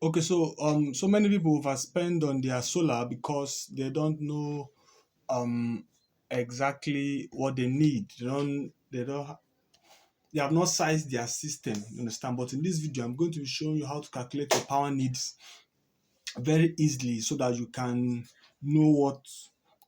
Okay, so many people overspend on their solar because they don't know um exactly what they need. They have not sized their system, you understand? But in this video, I'm going to be showing you how to calculate your power needs very easily so that you can know what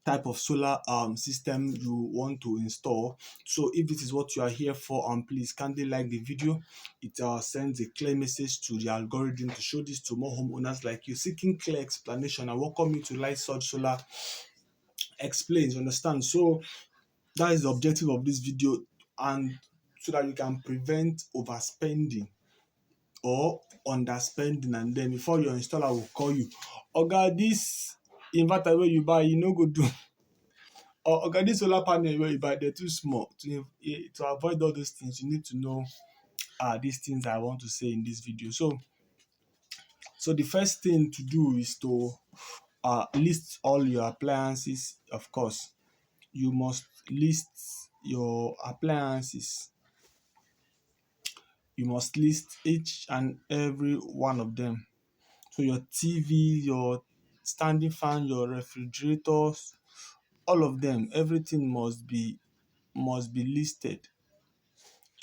type of solar system you want to install. So if this is what you are here for, please kindly like the video. It sends a clear message to the algorithm to show this to more homeowners like you seeking clear explanation. I welcome you to Light Surge Solar Explains, you understand? So that is the objective of this video, and so that you can prevent overspending or underspending, and then before your installer will call you, oga, this inverter wey you buy e no go do, or oga, this solar panel wey you buy dey too small. To avoid all those things, you need to know these things I want to say in this video. So the first thing to do is to list all your appliances. Of course, you must list your appliances. You must list each and every one of them. So your TV, your standing fan, your refrigerators, all of them, everything must be listed.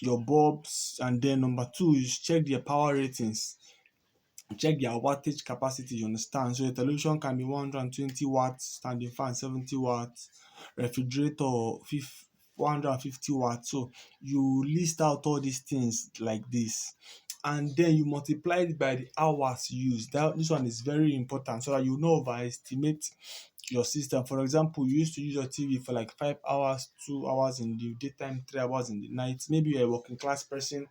Your bulbs, and then number two is check their power ratings. Check their wattage capacity, you understand? So your television can be 120 watts, standing fan 70 watts, refrigerator 150 watts. So you list out all these things like this, and then you multiply it by the hours used. This one is very important so that you know overestimate your system. For example, you used to use your TV for like 5 hours, 2 hours in the daytime, 3 hours in the night. Maybe you're a working class person.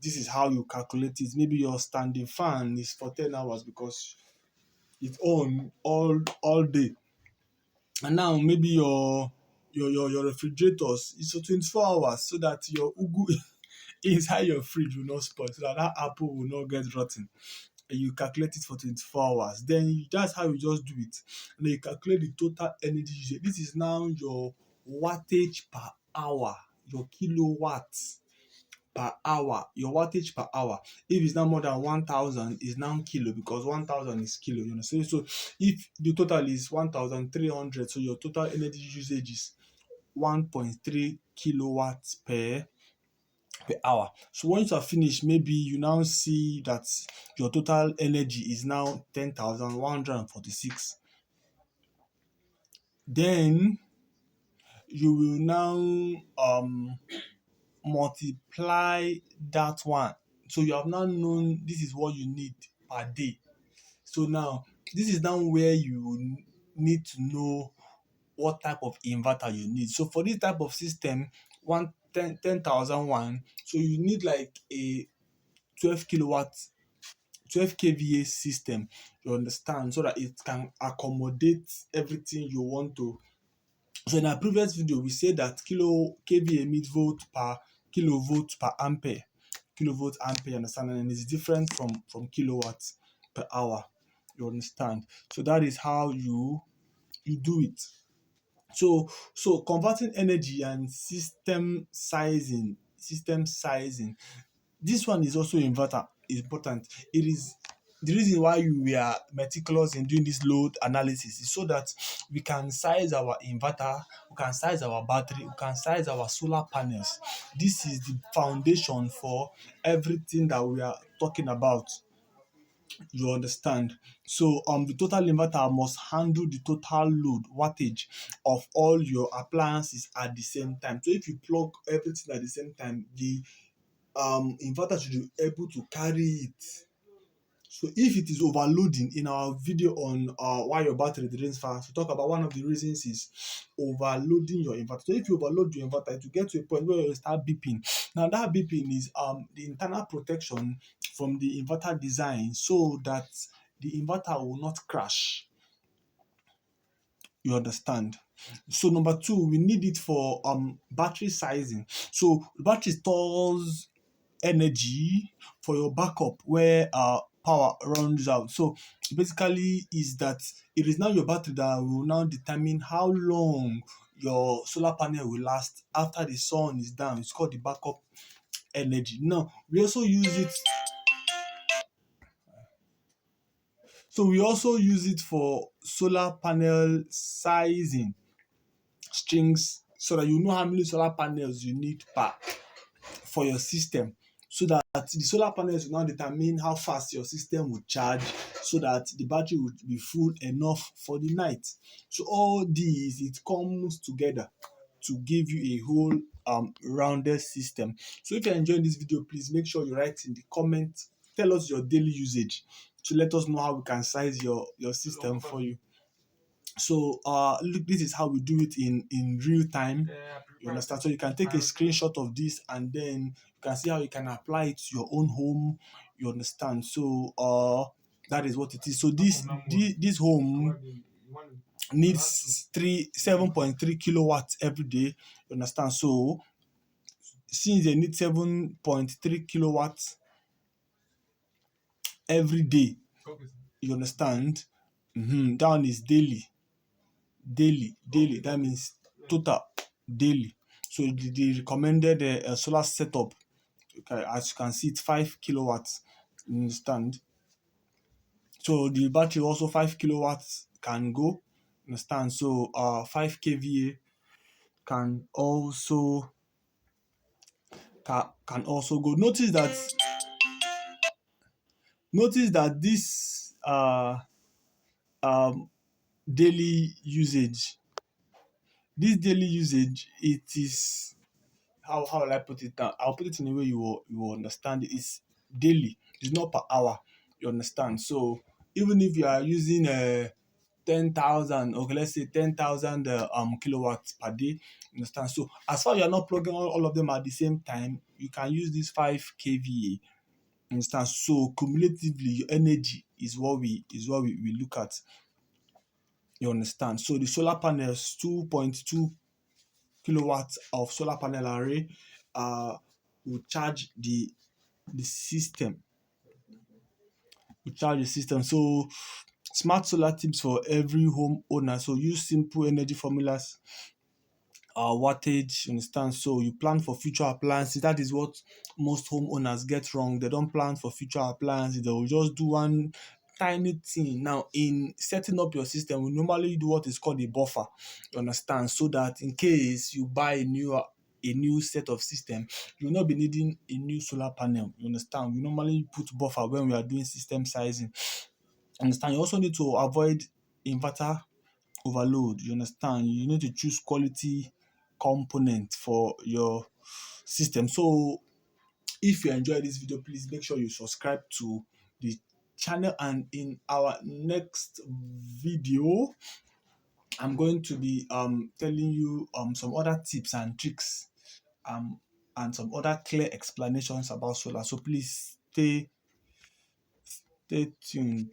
This is how you calculate it. Maybe your standing fan is for 10 hours because it's on all day. And now maybe your refrigerators is for 24 hours so that your ugu inside your fridge will not spoil, so that apple will not get rotten. And you calculate it for 24 hours. Then that's how you just do it. And then you calculate the total energy usage. This is now your wattage per hour, your kilowatts per hour, your wattage per hour. If it's now more than 1,000, it's now kilo, because 1,000 is kilo, you know. So if the total is 1,300, so your total energy usage is 1.3 kilowatts per hour. So once you are finished, maybe you now see that your total energy is now 10,146. Then you will now multiply that one. So you have now known this is what you need per day. So now this is now where you need to know what type of inverter you need. So for this type of system, 10,001, so you need like a 12 kilowatt, 12 kVA system, you understand, so that it can accommodate everything you want to. So in our previous video, we said that kVA means volt per kilovolt per ampere, kilovolt ampere, you understand, and it's different from kilowatts per hour, you understand. So that is how you do it. So converting energy and system sizing. This one is also important. It is the reason why we are meticulous in doing this load analysis is so that we can size our inverter, we can size our battery, we can size our solar panels. This is the foundation for everything that we are talking about. You understand? So the total inverter must handle the total load wattage of all your appliances at the same time. So if you plug everything at the same time, the inverter should be able to carry it. So if it is overloading, in our video on why your battery drains fast, we talk about one of the reasons is overloading your inverter. So if you overload your inverter, it will get to a point where you start beeping. Now that beeping is the internal protection from the inverter design so that the inverter will not crash. You understand? So number two, we need it for battery sizing. So the battery stores energy for your backup where power runs out. So basically is that it is now your battery that will now determine how long your solar panel will last after the sun is down. It's called the backup energy. Now we also use it So we also use it for solar panel sizing strings, so that you know how many solar panels you need per for your system, so that the solar panels will now determine how fast your system will charge, so that the battery will be full enough for the night. So all these, it comes together to give you a whole rounded system. So if you're enjoying this video, please make sure you write in the comment, tell us your daily usage to let us know how we can size your system for you. So look, this is how we do it in real time. You understand? So you can take a screenshot of this, and then you can see how you can apply it to your own home. You understand? So that is what it is. So this home needs 7.3 kilowatts every day. You understand? So since they need 7.3 kilowatts every day, you understand? That one is daily. That means total daily. So the recommended solar setup, okay, as you can see, it's 5 kilowatts. You understand? So the battery also 5 kilowatts can go. Understand? So 5 kVA can also can also go. Notice that this um daily usage, it is, how will I put it down? I'll put it in a way you will understand it. It's daily. It's not per hour. You understand? So even if you are using 10,000, okay, let's say 10,000 kilowatts per day, you understand? So as far as you are not plugging all of them at the same time, you can use this 5 kVA. Understand? So cumulatively, your energy is what we look at. You understand? So the solar panels, 2.2 kilowatts of solar panel array uh, will charge the system. So smart solar tips for every home owner. So use simple energy formulas, wattage, you understand? So you plan for future appliances. That is what most homeowners get wrong. They don't plan for future appliances. They will just do one tiny thing. Now, in setting up your system, we normally do what is called a buffer. You understand? So that in case you buy a new set of system, you will not be needing a new solar panel. You understand? We normally put buffer when we are doing system sizing. Understand? You also need to avoid inverter overload. You understand? You need to choose quality component for your system. So if you enjoy this video, please make sure you subscribe to the channel, and in our next video I'm going to be telling you some other tips and tricks um and some other clear explanations about solar. So please stay tuned.